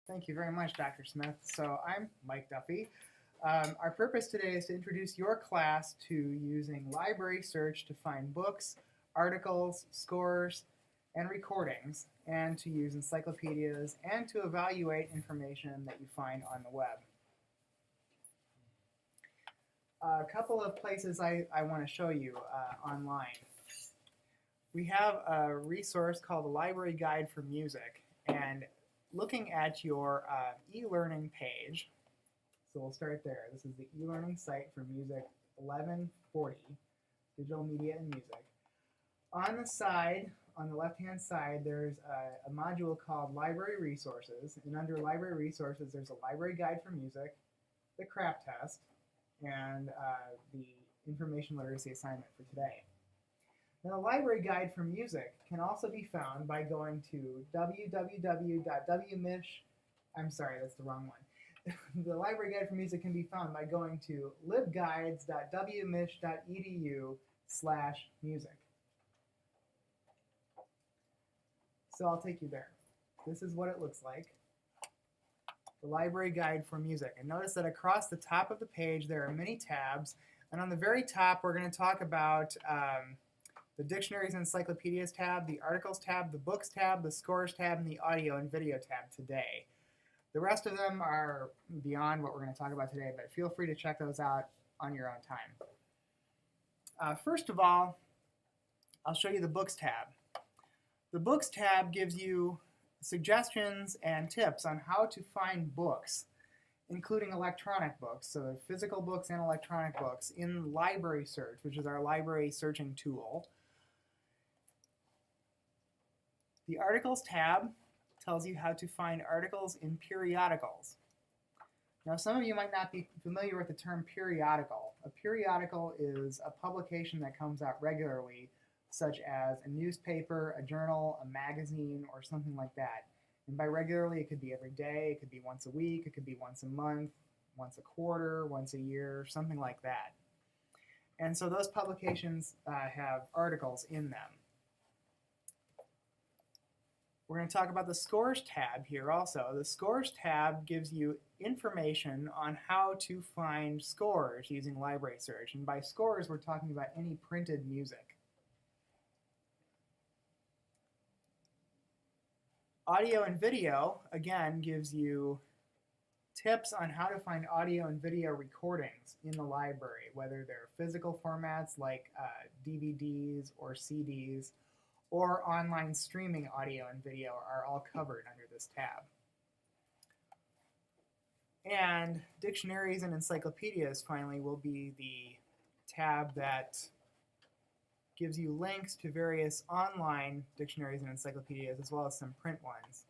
Thank you very much, Dr. Smith. So I'm Mike Duffy. Our purpose today is to introduce your class to using library search to find books, articles, scores, and recordings, and to use encyclopedias and to evaluate information that you find on the web. A couple of places I want to show you online. We have a resource called the Library Guide for Music, and looking at your e-learning page, so we'll start there. This is the e-learning site for Music 1140, Digital Media and Music. On the side, on the left-hand side, there's a module called Library Resources, and under Library Resources, there's a Library Guide for Music, the craft test, and the information literacy assignment for today. Now, the Library Guide for Music can also be found by going to I'm sorry, that's the wrong one. The Library Guide for Music can be found by going to libguides.wmich.edu/music. So I'll take you there. This is what it looks like. The Library Guide for Music. And notice that across the top of the page there are many tabs. And on the very top we're going to talk about the Dictionaries and Encyclopedias tab, the Articles tab, the Books tab, the Scores tab, and the Audio and Video tab today. The rest of them are beyond what we're going to talk about today, but feel free to check those out on your own time. First of all, I'll show you the Books tab. The Books tab gives you suggestions and tips on how to find books, including electronic books, so physical books and electronic books, in Library Search, which is our library searching tool. The Articles tab tells you how to find articles in periodicals. Now, some of you might not be familiar with the term periodical. A periodical is a publication that comes out regularly, such as a newspaper, a journal, a magazine, or something like that. And by regularly, it could be every day, it could be once a week, it could be once a month, once a quarter, once a year, something like that. And so those publications have articles in them. We're going to talk about the Scores tab here also. The Scores tab gives you information on how to find scores using library search. And by scores, we're talking about any printed music. Audio and Video, again, gives you tips on how to find audio and video recordings in the library, whether they're physical formats like DVDs or CDs, or online streaming audio and video are all covered under this tab. And Dictionaries and Encyclopedias, finally, will be the tab that gives you links to various online dictionaries and encyclopedias, as well as some print ones.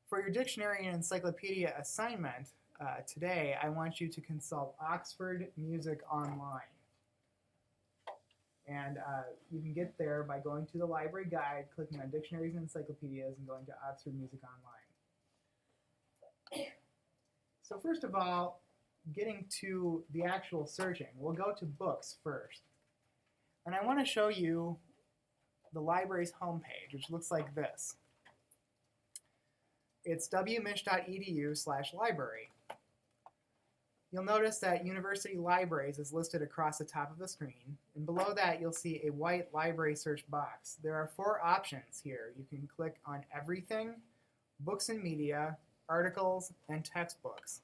For your dictionary and encyclopedia assignment today, I want you to consult Oxford Music Online. And you can get there by going to the Library Guide, clicking on Dictionaries and Encyclopedias, and going to Oxford Music Online. So first of all, getting to the actual searching, we'll go to books first. And I want to show you the library's homepage, which looks like this. It's wmich.edu/library. You'll notice that University Libraries is listed across the top of the screen, and below that you'll see a white library search box. There are 4 options here. You can click on Everything, Books and Media, Articles, and Textbooks.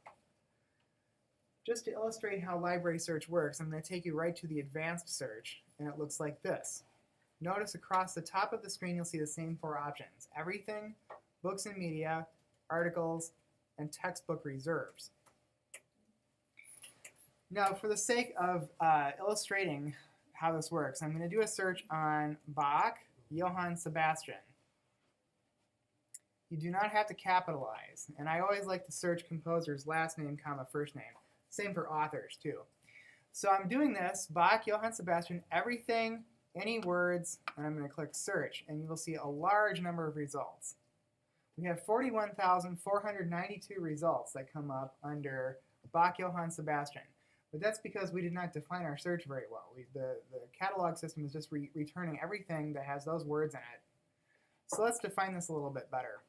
Just to illustrate how library search works, I'm going to take you right to the advanced search, and it looks like this. Notice across the top of the screen you'll see the same 4 options: Everything, Books and Media, Articles, and Textbook Reserves. Now, for the sake of illustrating how this works, I'm going to do a search on Bach, Johann Sebastian. You do not have to capitalize, and I always like to search composer's last name, comma, first name. Same for authors, too. So I'm doing this, Bach, Johann Sebastian, everything, any words, and I'm going to click search, and you will see a large number of results. We have 41,492 results that come up under Bach, Johann Sebastian. But that's because we did not define our search very well. The catalog system is just returning everything that has those words in it. So let's define this a little bit better.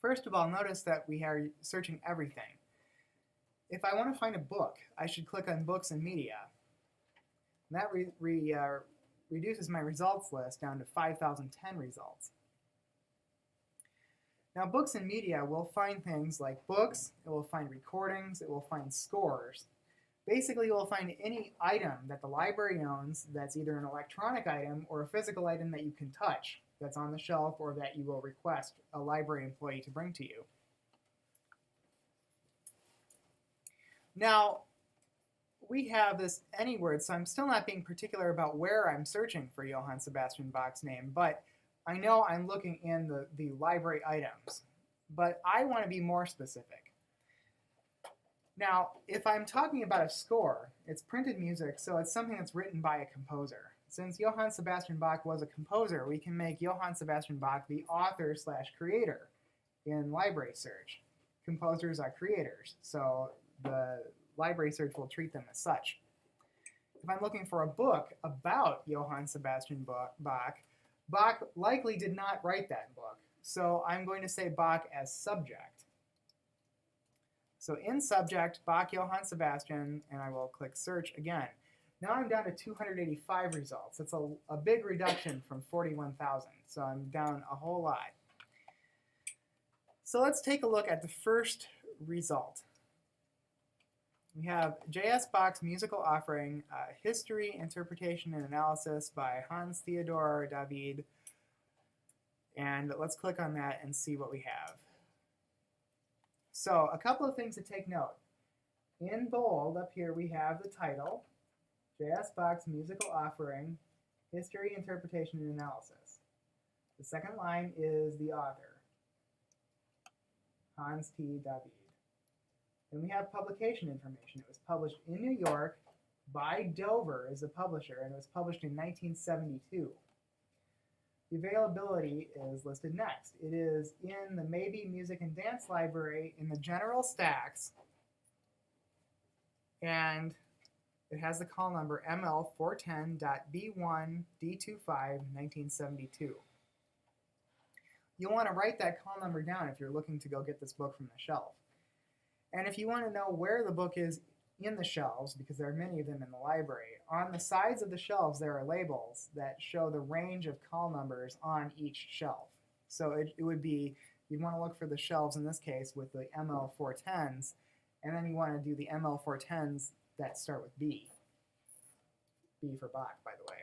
First of all, notice that we are searching everything. If I want to find a book, I should click on Books and Media. And that reduces my results list down to 5,010 results. Now, Books and Media will find things like books, it will find recordings, it will find scores. Basically, it will find any item that the library owns that's either an electronic item or a physical item that you can touch, that's on the shelf or that you will request a library employee to bring to you. Now, we have this any word, so I'm still not being particular about where I'm searching for Johann Sebastian Bach's name, but I know I'm looking in the library items. But I want to be more specific. Now, if I'm talking about a score, it's printed music, so it's something that's written by a composer. Since Johann Sebastian Bach was a composer, we can make Johann Sebastian Bach the author/creator in library search. Composers are creators, so the library search will treat them as such. If I'm looking for a book about Johann Sebastian Bach, Bach likely did not write that book, so I'm going to say Bach as subject. So in subject, Bach Johann Sebastian, and I will click search again. Now I'm down to 285 results. That's a big reduction from 41,000, so I'm down a whole lot. So let's take a look at the first result. We have J.S. Bach's musical offering, History, Interpretation, and Analysis by Hans Theodor David. And let's click on that and see what we have. So a couple of things to take note. In bold, up here, we have the title, J.S. Bach's musical offering, History, Interpretation, and Analysis. The second line is the author, Hans T. David. Then we have publication information. It was published in New York by Dover as a publisher, and it was published in 1972. The availability is listed next. It is in the Maybe Music and Dance Library in the general stacks, and it has the call number ML410.B1D25-1972. You'll want to write that call number down if you're looking to go get this book from the shelf. And if you want to know where the book is in the shelves, because there are many of them in the library, on the sides of the shelves there are labels that show the range of call numbers on each shelf. So it would be, you'd want to look for the shelves in this case with the ML410s, and then you want to do the ML410s that start with B. B for Bach, by the way.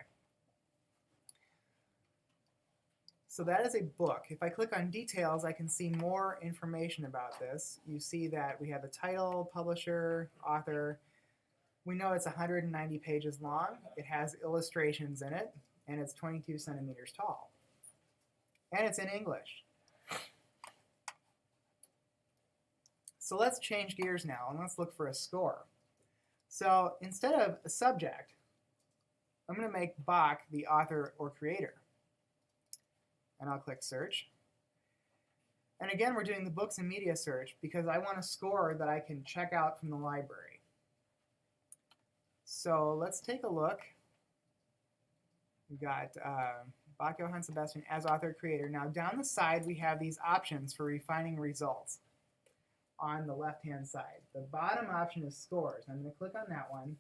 So that is a book. If I click on details, I can see more information about this. You see that we have the title, publisher, author. We know it's 190 pages long. It has illustrations in it, and it's 22 centimeters tall. And it's in English. So let's change gears now, and let's look for a score. So instead of a subject, I'm going to make Bach the author or creator. And I'll click search. And again, we're doing the books and media search because I want a score that I can check out from the library. So let's take a look. We've got Bach Johann Sebastian as author creator. Now down the side we have these options for refining results on the left-hand side. The bottom option is scores. I'm going to click on that one.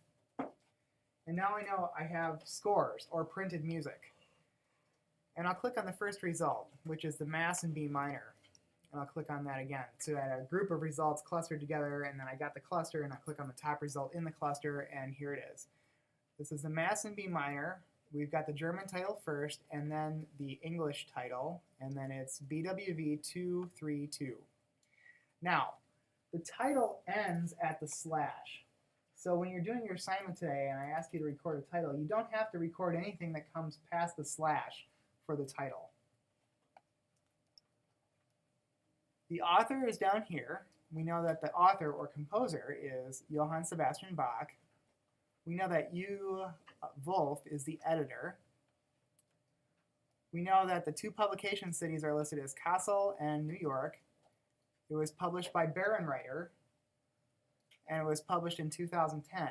And now I know I have scores or printed music. And I'll click on the first result, which is the Mass in B minor. And I'll click on that again. So I had a group of results clustered together, and then I got the cluster, and I click on the top result in the cluster, and here it is. This is the Mass in B minor. We've got the German title first, and then the English title, and then it's BWV 232. Now, the title ends at the slash. So when you're doing your assignment today, and I ask you to record a title, you don't have to record anything that comes past the slash for the title. The author is down here. We know that the author or composer is Johann Sebastian Bach. We know that U. Wolf is the editor. We know that the two publication cities are listed as Kassel and New York. It was published by Bärenreiter, and it was published in 2010.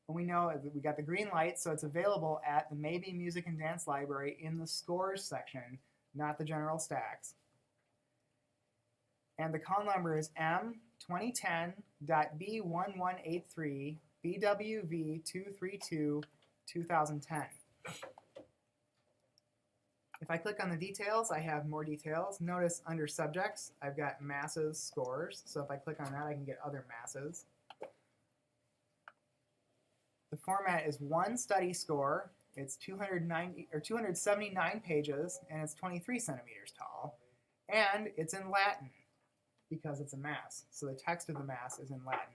And we know that we got the green light, so it's available at the Maybe Music and Dance Library in the scores section, not the general stacks. And the call number is M2010.B1183 BWV232 2010. If I click on the details, I have more details. Notice under subjects, I've got masses, scores. So if I click on that, I can get other masses. The format is one study score. It's 279 pages, and it's 23 centimeters tall. And it's in Latin because it's a mass. So the text of the mass is in Latin.